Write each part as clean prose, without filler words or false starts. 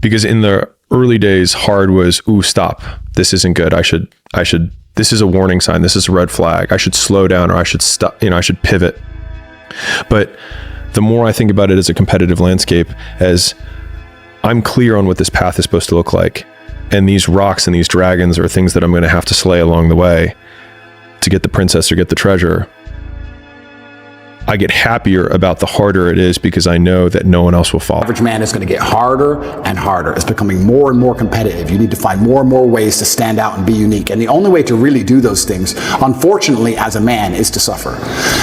Because in the early days, hard was, ooh, stop. This isn't good. This is a warning sign. This is a red flag. I should slow down, or I should stop, I should pivot. But the more I think about it as a competitive landscape, as I'm clear on what this path is supposed to look like, and these rocks and these dragons are things that I'm going to have to slay along the way to get the princess or get the treasure, I get happier about the harder it is, because I know that no one else will follow. Average man is going to get harder and harder. It's becoming more and more competitive. You need to find more and more ways to stand out and be unique. And the only way to really do those things, unfortunately, as a man, is to suffer.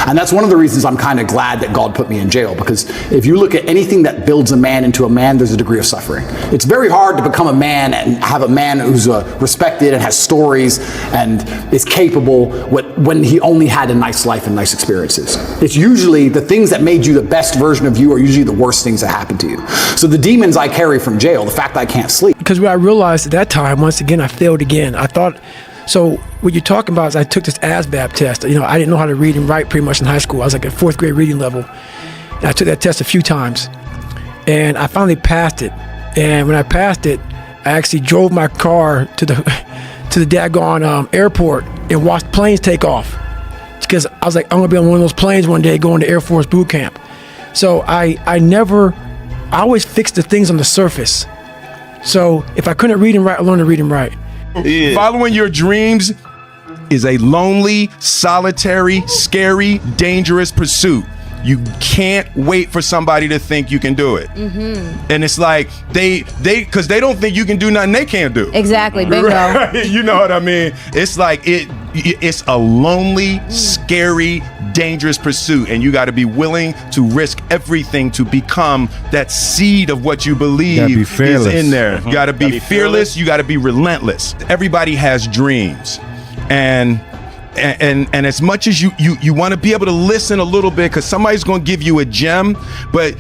And that's one of the reasons I'm kind of glad that God put me in jail, because if you look at anything that builds a man into a man, there's a degree of suffering. It's very hard to become a man and have a man who's respected and has stories and is capable when he only had a nice life and nice experiences. It's usually the things that made you the best version of you are usually the worst things that happen to you. So the demons I carry from jail, the fact that I can't sleep. Because what I realized at that time, once again, I failed again. I thought, so what you're talking about is I took this ASVAB test. I didn't know how to read and write pretty much in high school. I was like at 4th grade reading level. And I took that test a few times. And I finally passed it. And when I passed it, I actually drove my car to the daggone airport and watched planes take off. Because I was like, I'm gonna be on one of those planes one day going to Air Force boot camp. So I always fixed the things on the surface. So if I couldn't read and write, I learned to read and write. Yeah. Following your dreams is a lonely, solitary, scary, dangerous pursuit. You can't wait for somebody to think you can do it. Mm-hmm. And it's like, because they don't think you can do nothing they can't do. Exactly, bingo. Right? You know what I mean? It's like, it's a lonely, scary, dangerous pursuit. And you got to be willing to risk everything to become that seed of what you believe is in there. You got to be fearless. You got to be relentless. Everybody has dreams. And as much as you want to be able to listen a little bit, because somebody's going to give you a gem, but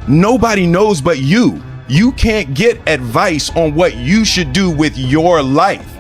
nobody knows but you. You can't get advice on what you should do with your life,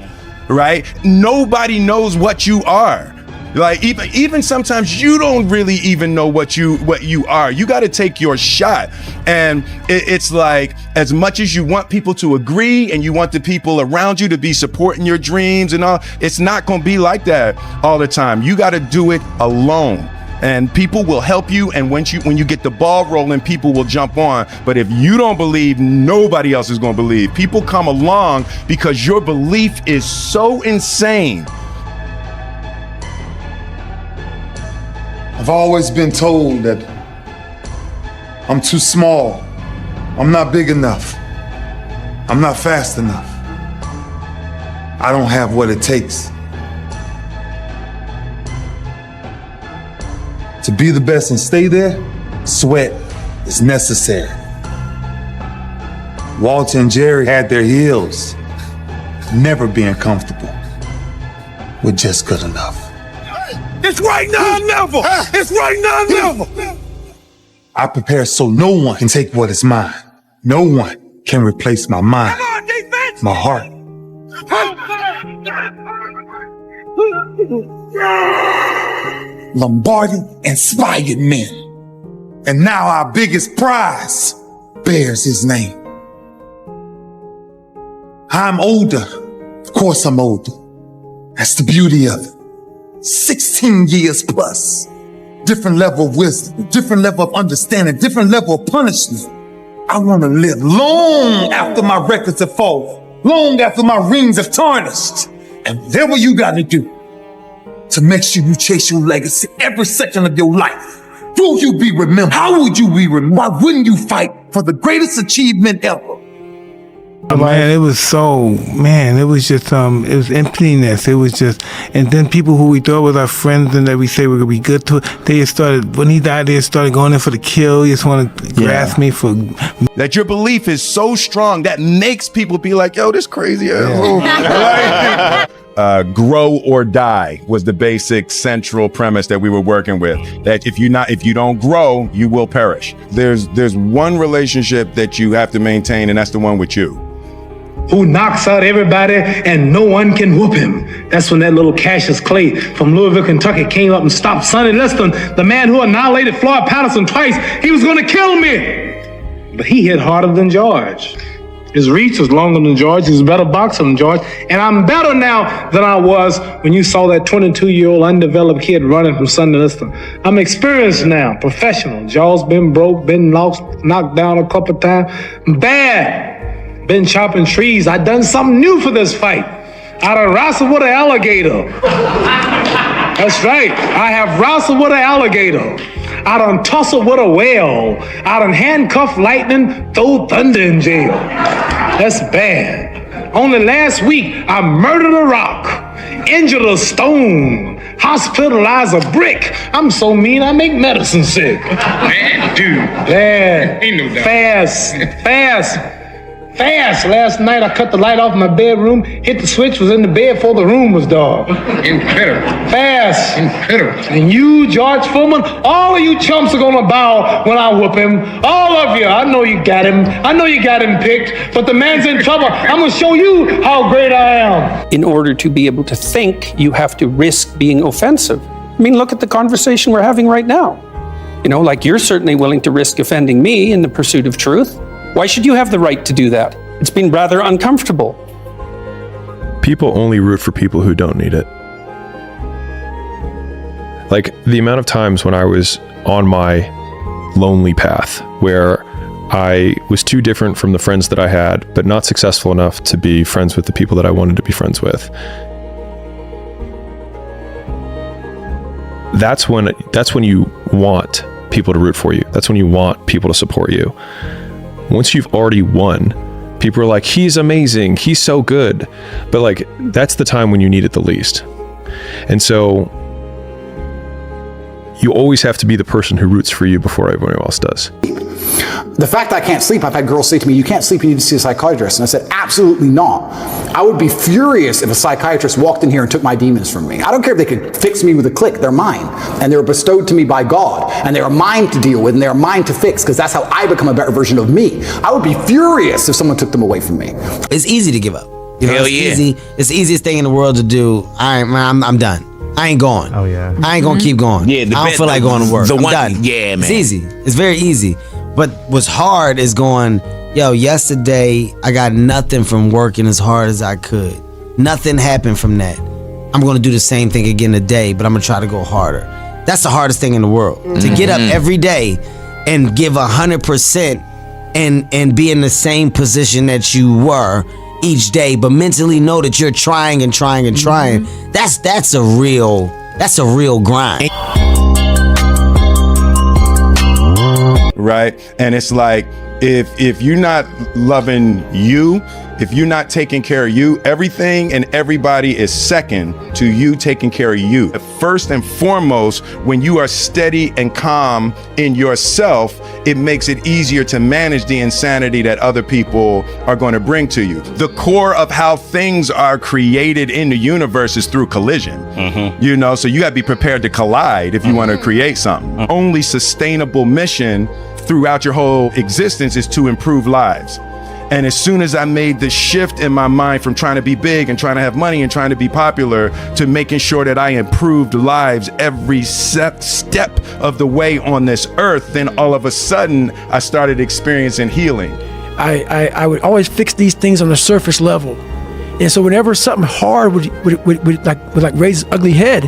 right? Nobody knows what you are. Like even sometimes you don't really even know what you are. You got to take your shot. And it's like, as much as you want people to agree and you want the people around you to be supporting your dreams and all, it's not going to be like that all the time. You got to do it alone. And people will help you, and when you get the ball rolling, people will jump on. But if you don't believe, nobody else is going to believe. People come along because your belief is so insane. I've always been told that I'm too small, I'm not big enough, I'm not fast enough. I don't have what it takes. To be the best and stay there, sweat is necessary. Walter and Jerry had their heels, never being comfortable with just good enough. It's right now or never. It's right now or never. I prepare so no one can take what is mine. No one can replace my mind, my heart. Lombardi-inspired men. And now our biggest prize bears his name. I'm older. Of course I'm older. That's the beauty of it. 16 years plus. Different level of wisdom, different level of understanding, different level of punishment. I want to live long after my records have fallen, long after my rings have tarnished. And whatever you got to do to make sure you chase your legacy every second of your life. Will you be remembered? How would you be remembered? Why wouldn't you fight for the greatest achievement ever? Man, it was it was just, it was emptiness. It was just, and then people who we thought was our friends and that we say we're gonna be good to, they just started, when he died, they started going in for the kill. You just want to grasp me for. That your belief is so strong that makes people be like, yo, this crazy asshole. Grow or die was the basic central premise that we were working with. That if you don't grow, you will perish. There's one relationship that you have to maintain, and that's the one with you. Who knocks out everybody and no one can whoop him. That's when that little Cassius Clay from Louisville, Kentucky came up and stopped Sonny Liston, the man who annihilated Floyd Patterson twice. He was gonna kill me. But he hit harder than George. His reach was longer than George. He was a better boxer than George. And I'm better now than I was when you saw that 22-year-old undeveloped kid running from Sunday Liston. I'm experienced now, professional. Jaw's been broke, been lost, knocked down a couple times. Bad. Been chopping trees. I done something new for this fight. I done wrestled with an alligator. That's right. I have wrestled with an alligator. I done tussled with a whale. I done handcuffed lightning, throw thunder in jail. That's bad. Only last week, I murdered a rock, injured a stone, hospitalized a brick. I'm so mean, I make medicine sick. Man, dude. Bad. Ain't no doubt. Fast. Last night, I cut the light off in my bedroom, hit the switch, was in the bed before the room was dark. Incredible. Fast. Incredible. And you, George Foreman, all of you chumps are gonna bow when I whoop him. All of you. I know you got him. I know you got him picked, but the man's in trouble. I'm gonna show you how great I am. In order to be able to think, you have to risk being offensive. I mean, look at the conversation we're having right now. You know, like you're certainly willing to risk offending me in the pursuit of truth. Why should you have the right to do that? It's been rather uncomfortable. People only root for people who don't need it. Like the amount of times when I was on my lonely path where I was too different from the friends that I had, but not successful enough to be friends with the people that I wanted to be friends with. That's when you want people to root for you. That's when you want people to support you. Once you've already won, people are like, he's amazing, he's so good. But like, that's the time when you need it the least. And so you always have to be the person who roots for you before everyone else does. The fact that I can't sleep, I've had girls say to me, you can't sleep, you need to see a psychiatrist. And I said, absolutely not. I would be furious if a psychiatrist walked in here and took my demons from me. I don't care if they could fix me with a click, they're mine. And they were bestowed to me by God. And they are mine to deal with, and they are mine to fix, because that's how I become a better version of me. I would be furious if someone took them away from me. It's easy to give up. You know, Hell it's yeah. easy. It's the easiest thing in the world to do. I'm done. I ain't going. Oh yeah. I ain't gonna keep going. Yeah, I don't feel like going to work. I'm done. Yeah, man. It's easy. It's very easy. But what's hard is going, yo, yesterday I got nothing from working as hard as I could. Nothing happened from that. I'm gonna do the same thing again today, but I'm gonna try to go harder. That's the hardest thing in the world. To get up every day and give 100% and be in the same position that you were each day, but mentally know that you're trying and trying and trying. That's a real grind. Right? And it's like, if you're not loving you, if you're not taking care of you, everything and everybody is second to you taking care of you. First and foremost, when you are steady and calm in yourself, it makes it easier to manage the insanity that other people are going to bring to you. The core of how things are created in the universe is through collision. You know, so you got to be prepared to collide if you want to create something. Only sustainable mission throughout your whole existence is to improve lives. And as soon as I made the shift in my mind from trying to be big and trying to have money and trying to be popular to making sure that I improved lives every step of the way on this earth, then all of a sudden I started experiencing healing. I would always fix these things on the surface level. And so whenever something hard would raise its ugly head,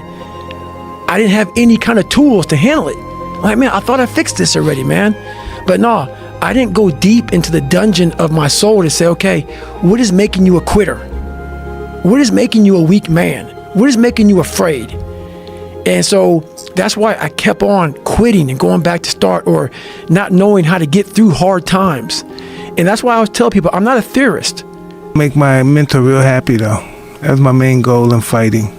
I didn't have any kind of tools to handle it. Like, man, I thought I fixed this already, man. But no, I didn't go deep into the dungeon of my soul to say, okay, what is making you a quitter? What is making you a weak man? What is making you afraid? And so that's why I kept on quitting and going back to start, or not knowing how to get through hard times. And that's why I always tell people, I'm not a theorist. Make my mentor real happy though. That's my main goal in fighting.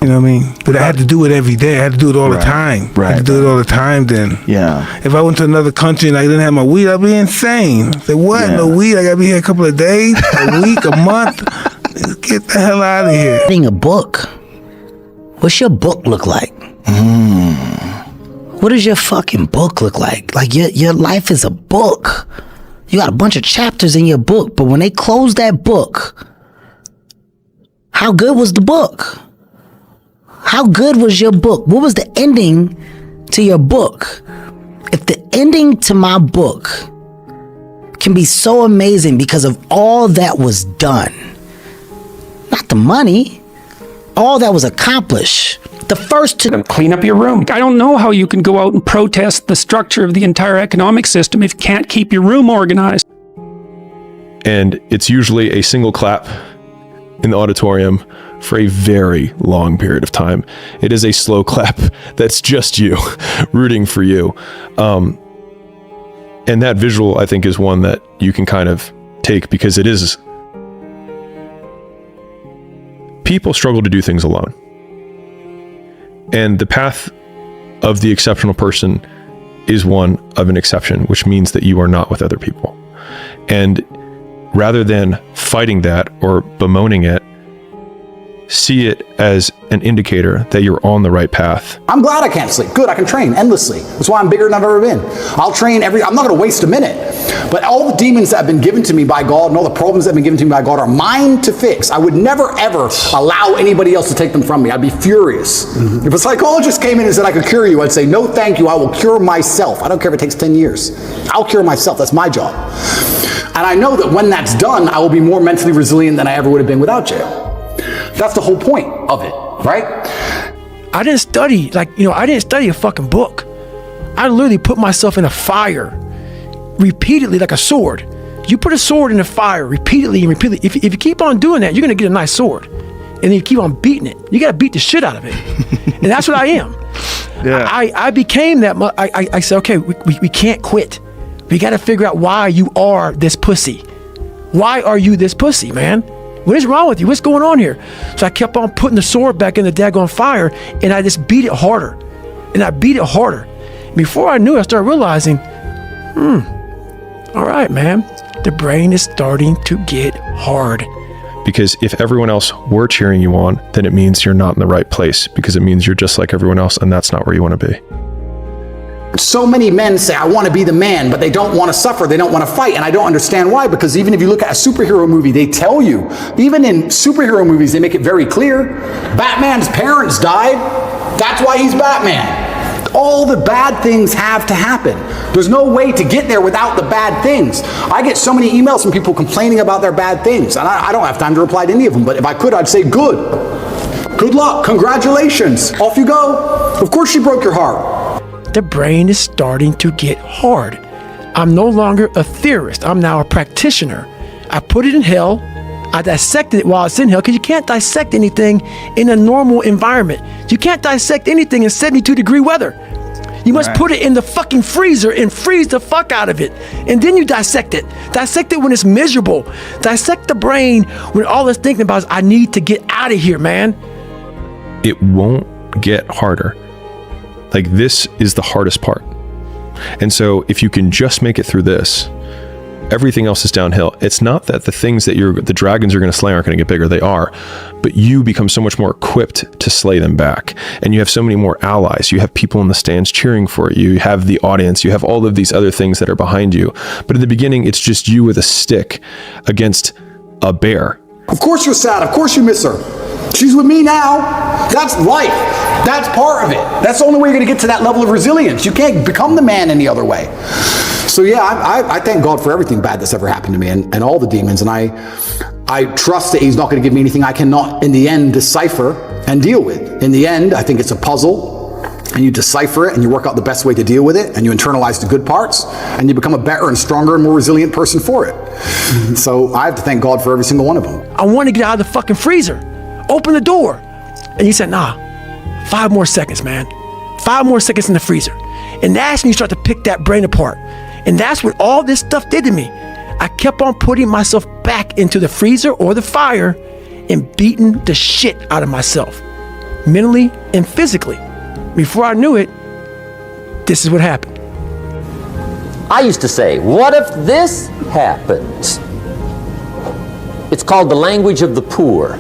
You know what I mean? But I had to do it every day. I had to do it all the time. I had to do it all the time then. Yeah. If I went to another country and I didn't have my weed, I'd be insane. Say, what? Yeah. No weed? I gotta be here a couple of days, a week, a month? Get the hell out of here. Reading a book. What's your book look like? What does your fucking book look like? Like your life is a book. You got a bunch of chapters in your book, but when they close that book, how good was the book? How good was your book? What was the ending to your book? If the ending to my book can be so amazing because of all that was done. Not the money, all that was accomplished. The first to clean up your room. I don't know how you can go out and protest the structure of the entire economic system if you can't keep your room organized. And it's usually a single clap in the auditorium for a very long period of time. It is a slow clap that's just you rooting for you. And that visual, I think, is one that you can kind of take because it is. People struggle to do things alone. And the path of the exceptional person is one of an exception, which means that you are not with other people. And rather than fighting that or bemoaning it, see it as an indicator that you're on the right path. I'm glad I can't sleep. Good, I can train endlessly. That's why I'm bigger than I've ever been. I'll train I'm not going to waste a minute. But all the demons that have been given to me by God and all the problems that have been given to me by God are mine to fix. I would never, ever allow anybody else to take them from me. I'd be furious. If a psychologist came in and said I could cure you, I'd say, no, thank you. I will cure myself. I don't care if it takes 10 years. I'll cure myself. That's my job. And I know that when that's done, I will be more mentally resilient than I ever would have been without jail. That's the whole point of it, right? I didn't study, I didn't study a fucking book. I literally put myself in a fire repeatedly like a sword. You put a sword in the fire repeatedly and repeatedly. If you keep on doing that, you're going to get a nice sword. And then you keep on beating it. You got to beat the shit out of it. And that's what I am. Yeah. I became that. I said, okay, we can't quit. We got to figure out why you are this pussy. Why are you this pussy, man? What is wrong with you? What's going on here? So I kept on putting the sword back in the daggone fire, and I just beat it harder. And I beat it harder. Before I knew it, I started realizing, all right, man, the brain is starting to get hard. Because if everyone else were cheering you on, then it means you're not in the right place, because it means you're just like everyone else, and that's not where you want to be. So many men say, I want to be the man, but they don't want to suffer. They don't want to fight. And I don't understand why, because even if you look at a superhero movie, they tell you, even in superhero movies, they make it very clear. Batman's parents died. That's why he's Batman. All the bad things have to happen. There's no way to get there without the bad things. I get so many emails from people complaining about their bad things, and I don't have time to reply to any of them, but if I could, I'd say, good luck, congratulations, off you go. Of course she broke your heart. The brain is starting to get hard. I'm no longer a theorist. I'm now a practitioner. I put it in hell. I dissected it while it's in hell, because you can't dissect anything in a normal environment. You can't dissect anything in 72-degree weather. You must put it in the fucking freezer and freeze the fuck out of it. And then you dissect it. Dissect it when it's miserable. Dissect the brain when all it's thinking about is, I need to get out of here, man. It won't get harder. Like, this is the hardest part. And so if you can just make it through this, everything else is downhill. It's not that the things that the dragons you're going to slay aren't going to get bigger. They are. But you become so much more equipped to slay them back. And you have so many more allies. You have people in the stands cheering for you. You have the audience. You have all of these other things that are behind you. But in the beginning, it's just you with a stick against a bear. Of course you're sad. Of course you miss her. She's with me now. That's life. That's part of it. That's the only way you're going to get to that level of resilience. You can't become the man any other way. So yeah, I thank God for everything bad that's ever happened to me and all the demons. And I trust that he's not going to give me anything I cannot, in the end, decipher and deal with. In the end, I think it's a puzzle, and you decipher it and you work out the best way to deal with it, and you internalize the good parts, and you become a better and stronger and more resilient person for it. Mm-hmm. So I have to thank God for every single one of them. I want to get out of the fucking freezer. Open the door. And he said, nah, 5 more seconds, man. 5 more seconds in the freezer. And that's when you start to pick that brain apart. And that's what all this stuff did to me. I kept on putting myself back into the freezer or the fire and beating the shit out of myself, mentally and physically. Before I knew it, this is what happened. I used to say, what if this happens? It's called the language of the poor.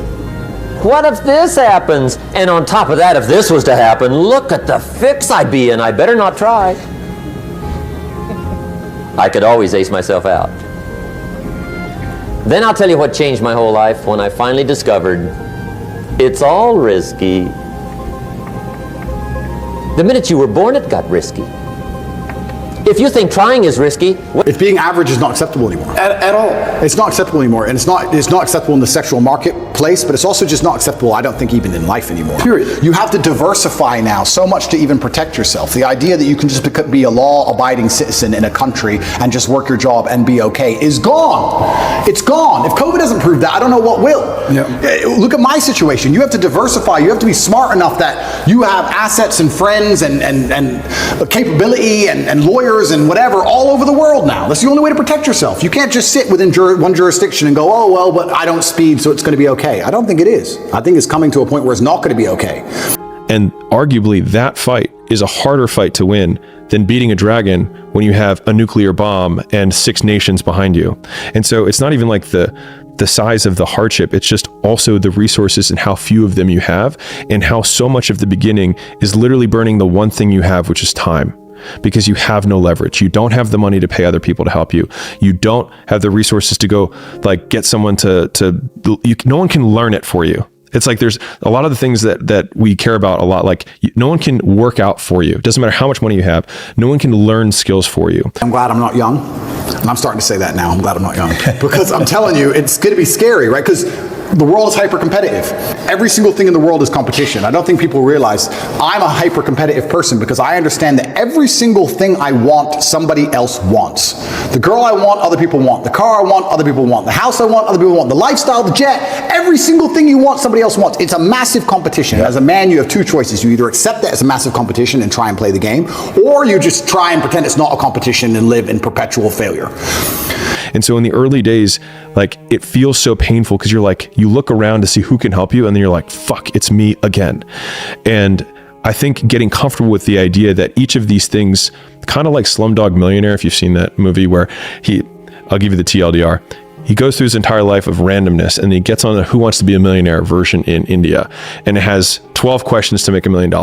What if this happens? And on top of that, if this was to happen, look at the fix I'd be in. I better not try. I could always ace myself out. Then I'll tell you what changed my whole life when I finally discovered it's all risky. The minute you were born, it got risky. If you think trying is risky, if being average is not acceptable anymore. At all. It's not acceptable anymore, and it's not acceptable in the sexual marketplace, but it's also just not acceptable, I don't think, even in life anymore. Period. You have to diversify now so much to even protect yourself. The idea that you can just be a law-abiding citizen in a country and just work your job and be okay is gone. It's gone. If COVID doesn't prove that, I don't know what will. Yeah. Look at my situation. You have to diversify. You have to be smart enough that you have assets and friends and capability and lawyers and whatever all over the world now. That's the only way to protect yourself. You can't just sit within one jurisdiction and go, oh, well, but I don't speed, so it's going to be okay. I don't think it is. I think it's coming to a point where it's not going to be okay. And arguably that fight is a harder fight to win than beating a dragon when you have a nuclear bomb and 6 nations behind you. And so it's not even like the size of the hardship, it's just also the resources and how few of them you have, and how so much of the beginning is literally burning the one thing you have, which is time. Because you have no leverage. You don't have the money to pay other people to help you. You don't have the resources to go like get someone no one can learn it for you. It's like there's a lot of the things that we care about a lot. Like no one can work out for you. It doesn't matter how much money you have. No one can learn skills for you. I'm glad I'm not young. And I'm starting to say that now. I'm glad I'm not young. Because I'm telling you, it's going to be scary, right? Because the world is hyper-competitive. Every single thing in the world is competition. I don't think people realize I'm a hyper-competitive person because I understand that every single thing I want, somebody else wants. The girl I want, other people want. The car I want, other people want. The house I want, other people want. The lifestyle, the jet, every single thing you want, somebody else wants. It's a massive competition. As a man, you have 2 choices. You either accept that as a massive competition and try and play the game, or you just try and pretend it's not a competition and live in perpetual failure. And so in the early days, like it feels so painful because you're like, you look around to see who can help you, and then you're like, fuck, it's me again. And I think getting comfortable with the idea that each of these things, kind of like Slumdog Millionaire, if you've seen that movie where I'll give you the TLDR, he goes through his entire life of randomness, and he gets on the Who Wants to Be a Millionaire version in India, and it has 12 questions to make $1 million.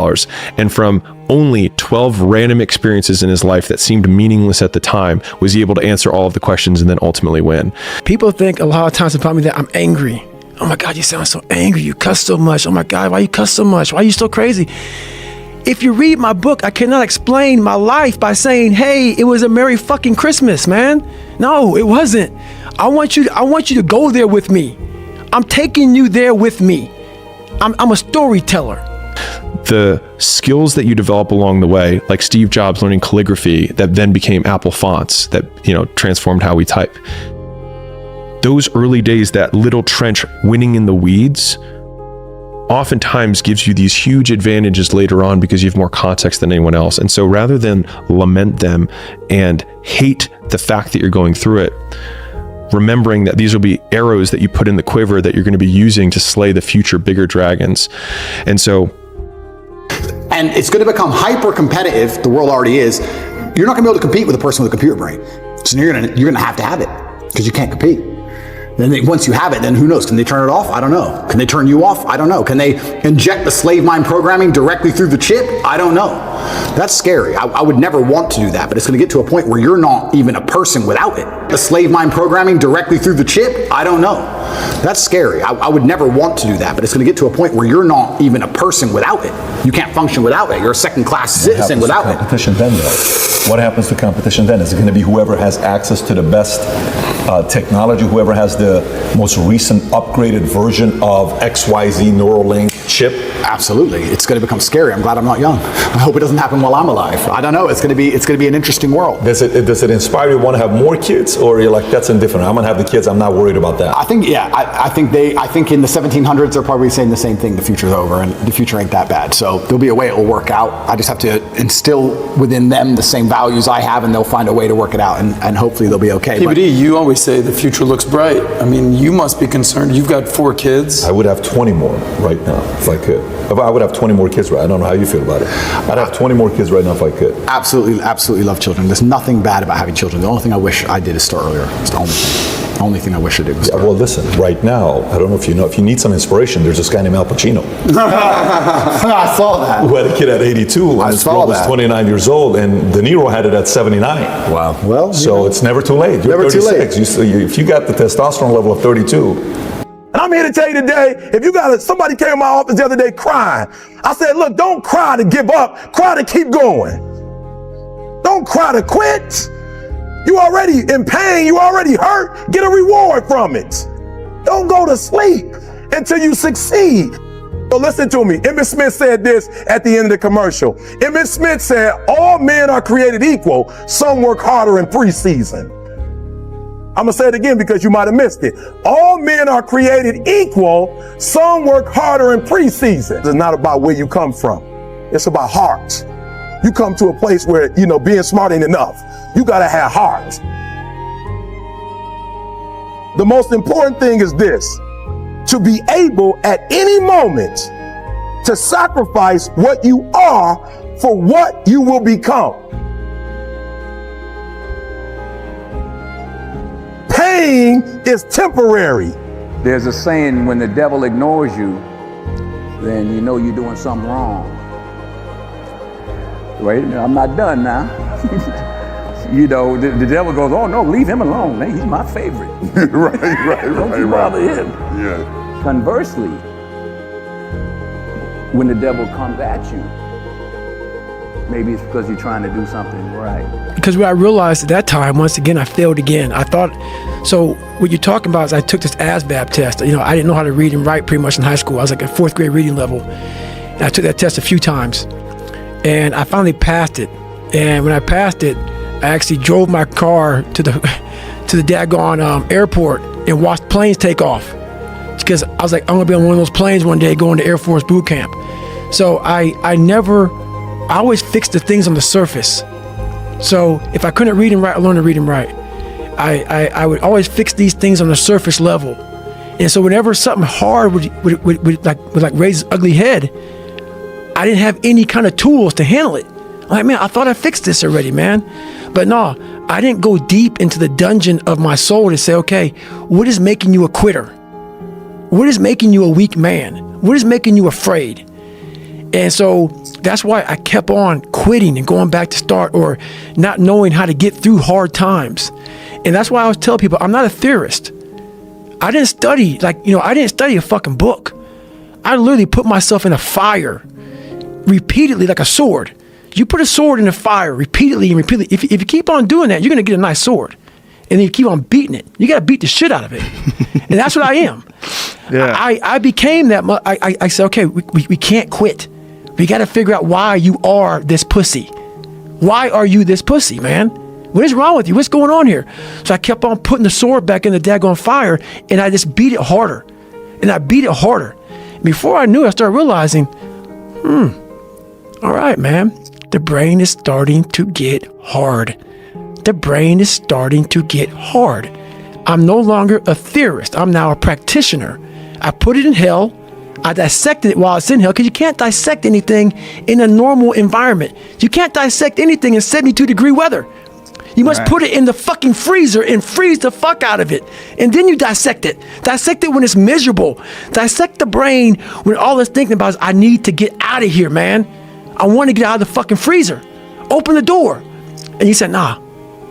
And from only 12 random experiences in his life that seemed meaningless at the time, was he able to answer all of the questions and then ultimately win. People think a lot of times about me that I'm angry. Oh my God, you sound so angry. You cuss so much. Oh my God, why you cuss so much? Why are you so crazy? If you read my book, I cannot explain my life by saying, hey, it was a Merry fucking Christmas, man. No, it wasn't. I want you to go there with me. I'm taking you there with me. I'm a storyteller. The skills that you develop along the way, like Steve Jobs learning calligraphy that then became Apple fonts that, transformed how we type. Those early days, that little trench winning in the weeds, oftentimes gives you these huge advantages later on because you have more context than anyone else. And so rather than lament them and hate the fact that you're going through it, remembering that these will be arrows that you put in the quiver that you're going to be using to slay the future bigger dragons. And it's going to become hyper competitive. The world already is. You're not going to be able to compete with a person with a computer brain. So you're going to have it because you can't compete. Then once you have it, then who knows? Can they turn it off? I don't know. Can they turn you off? I don't know. Can they inject the slave mind programming directly through the chip? I don't know. That's scary. I would never want to do that, but it's going to get to a point where you're not even a person without it. The slave mind programming directly through the chip? I don't know. That's scary. I would never want to do that, but it's going to get to a point where you're not even a person without it. You can't function without it. You're a second-class citizen without it. Competition then, though? What happens to competition then? Is it going to be whoever has access to the best technology, whoever has the most recent upgraded version of XYZ Neuralink chip? Absolutely. It's going to become scary. I'm glad I'm not young. I hope it doesn't happen while I'm alive. I don't know. It's going to be an interesting world. Does it inspire you to want to have more kids, or you're like, that's indifferent? I'm going to have the kids. I'm not worried about that. I think I think in the 1700s they're probably saying the same thing. The future's over, and the future ain't that bad. So there'll be a way it will work out. I just have to instill within them the same values I have, and they'll find a way to work it out, and hopefully they'll be okay. PBD, you always say the future looks bright. I mean, you must be concerned. You've got 4 kids. I would have 20 more right now if I could. If I would have 20 more kids right. I don't know how you feel about it. I'd have 20 more kids right now if I could. Absolutely love children. There's nothing bad about having children. The only thing I wish I did is start earlier. It's the only thing. The only thing I wish I did was start. Well, listen, right now, I don't know if you know, if you need some inspiration, there's this guy named Al Pacino. I saw that. Who had a kid at 82 when his girl was 29 years old, and De Niro had it at 79. Wow. Well, so it's never too late. You're never 36. too late. If you got the testosterone level of 32. And I'm here to tell you today, if you got somebody came in my office the other day crying. I said, look, don't cry to give up, cry to keep going. Don't cry to quit. You already in pain, you already hurt. Get a reward from it. Don't go to sleep until you succeed. So listen to me. Emmett Smith said this at the end of the commercial. Emmett Smith said, all men are created equal. Some work harder in preseason. I'm gonna say it again because you might have missed it. All men are created equal. Some work harder in preseason. It's not about where you come from. It's about heart. You come to a place where, being smart ain't enough. You gotta have heart. The most important thing is this, to be able at any moment to sacrifice what you are for what you will become. Pain is temporary. There's a saying, when the devil ignores you, then you know you're doing something wrong. Wait, I'm not done now. The devil goes, oh no, leave him alone. Man, he's my favorite. Don't you bother him. Yeah. Conversely, when the devil comes at you, maybe it's because you're trying to do something right. Because what I realized at that time, once again, I failed again. I thought, so what you're talking about is I took this ASVAB test. I didn't know how to read and write pretty much in high school. I was like at fourth grade reading level. And I took that test a few times. And I finally passed it. And when I passed it, I actually drove my car to the daggone airport and watched planes take off. Because I was like, I'm gonna be on one of those planes one day going to Air Force boot camp. So I always fixed the things on the surface. So if I couldn't read and write, I learned to read and write. I would always fix these things on the surface level. And so whenever something hard would raise its ugly head, I didn't have any kind of tools to handle it. I'm like, man, I thought I fixed this already, man. But no, I didn't go deep into the dungeon of my soul to say, okay, what is making you a quitter? What is making you a weak man? What is making you afraid? And so that's why I kept on quitting and going back to start, or not knowing how to get through hard times. And that's why I was telling people, I'm not a theorist. I didn't study, I didn't study a fucking book. I literally put myself in a fire repeatedly like a sword. You put a sword in the fire repeatedly and repeatedly. If you keep on doing that, you're going to get a nice sword. And then you keep on beating it. You got to beat the shit out of it. And that's what I am. Yeah. I became that. I said, okay, we can't quit. We got to figure out why you are this pussy. Why are you this pussy, man? What is wrong with you? What's going on here? So I kept on putting the sword back in the daggone fire, and I just beat it harder. And I beat it harder. Before I knew it, I started realizing, all right, man, the brain is starting to get hard. The brain is starting to get hard. I'm no longer a theorist. I'm now a practitioner. I put it in hell. I dissected it while it's in hell, because you can't dissect anything in a normal environment. You can't dissect anything in 72-degree weather. You must put it in the fucking freezer and freeze the fuck out of it. And then you dissect it. Dissect it when it's miserable. Dissect the brain when all it's thinking about is, I need to get out of here, man. I want to get out of the fucking freezer. Open the door. And you said, nah,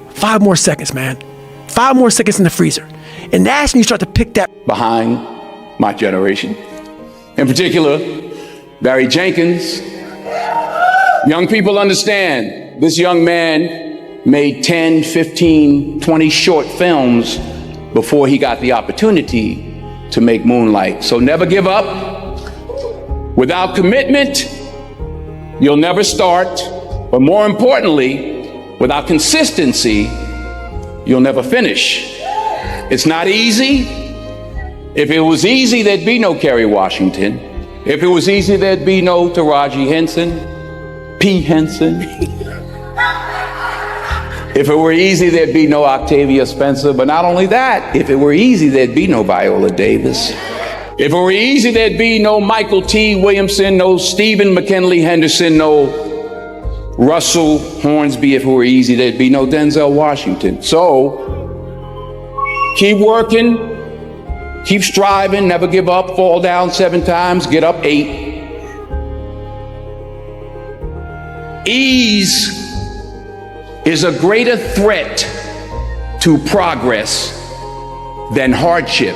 5 more seconds, man. 5 more seconds in the freezer. And that's when you start to pick that. Behind my generation. In particular, Barry Jenkins. Young people understand, this young man made 10, 15, 20 short films before he got the opportunity to make Moonlight. So never give up. Without commitment, you'll never start. But more importantly, without consistency, you'll never finish. It's not easy. If it was easy, there'd be no Kerry Washington. If it was easy, there'd be no Taraji Henson, P. Henson. If it were easy, there'd be no Octavia Spencer. But not only that, if it were easy, there'd be no Viola Davis. If it were easy, there'd be no Michael T. Williamson, no Stephen McKinley Henderson, no Russell Hornsby. If it were easy, there'd be no Denzel Washington. So keep working, keep striving, never give up, fall down 7 times, get up 8. Ease is a greater threat to progress than hardship.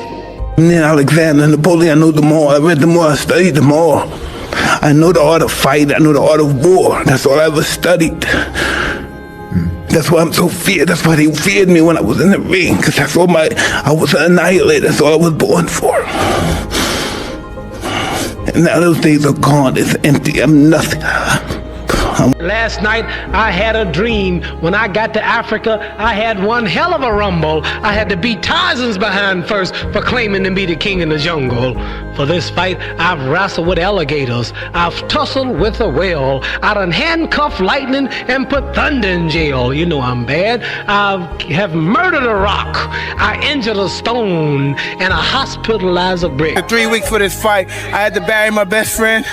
Alexander, Napoleon, I know the more. I read the more, I studied the more. I know the art of fight, I know the art of war. That's all I ever studied. That's why I'm so feared. That's why they feared me when I was in the ring, because that's all I was an annihilator. That's all I was born for. And now those days are gone. It's empty. I'm nothing. Last night I had a dream. When I got to Africa, I had one hell of a rumble. I had to beat Tyson's behind first for claiming to be the king in the jungle. For this fight, I've wrestled with alligators. I've tussled with a whale. I done handcuffed lightning and put thunder in jail. You know I'm bad. I have murdered a rock. I injured a stone, and I hospitalized a brick. 3 weeks for this fight, I had to bury my best friend.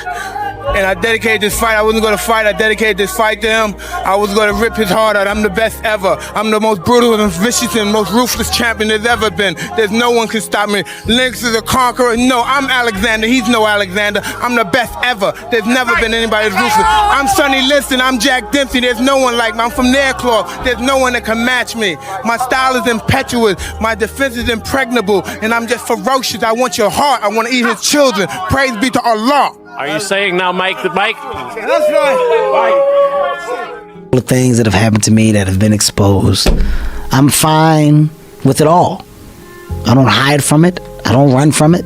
And I dedicated this fight. I wasn't going to fight. I dedicated this fight to him. I was going to rip his heart out. I'm the best ever. I'm the most brutal and vicious and most ruthless champion there's ever been. There's no one can stop me. Lynx is a conqueror. No, I'm Alexander. He's no Alexander. I'm the best ever. There's never been anybody as ruthless. I'm Sonny Liston. I'm Jack Dempsey. There's no one like me. I'm from Nairclaw. There's no one that can match me. My style is impetuous. My defense is impregnable. And I'm just ferocious. I want your heart. I want to eat his children. Praise be to Allah. Are you saying now, Mike? That's right. The things that have happened to me that have been exposed, I'm fine with it all. I don't hide from it. I don't run from it.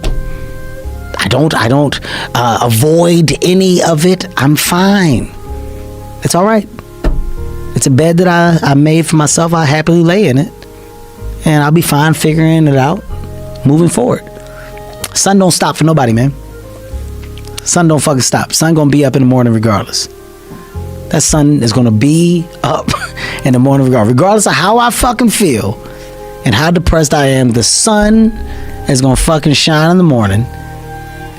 I don't avoid any of it. I'm fine. It's all right. It's a bed that I made for myself. I happily lay in it, and I'll be fine figuring it out, moving forward. Sun don't stop for nobody, man. Sun don't fucking stop. Sun gonna be up in the morning regardless. That sun is gonna be up in the morning regardless of how I fucking feel and how depressed I am. The sun is gonna fucking shine in the morning,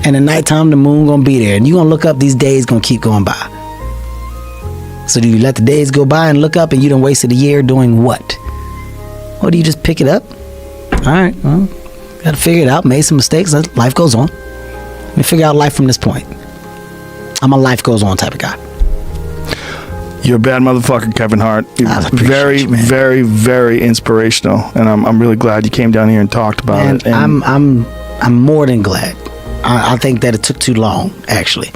and at nighttime the moon gonna be there, and you gonna look up. These days gonna keep going by. So do you let the days go by and look up and you done wasted a year doing what? Or do you just pick it up? All right, well, gotta figure it out. Made some mistakes. Life goes on. Let me figure out life from this point. I'm a life goes on type of guy. You're a bad motherfucker, Kevin Hart. You're very, very, very inspirational, and I'm really glad you came down here and talked about it. And I'm more than glad. I think that it took too long, actually.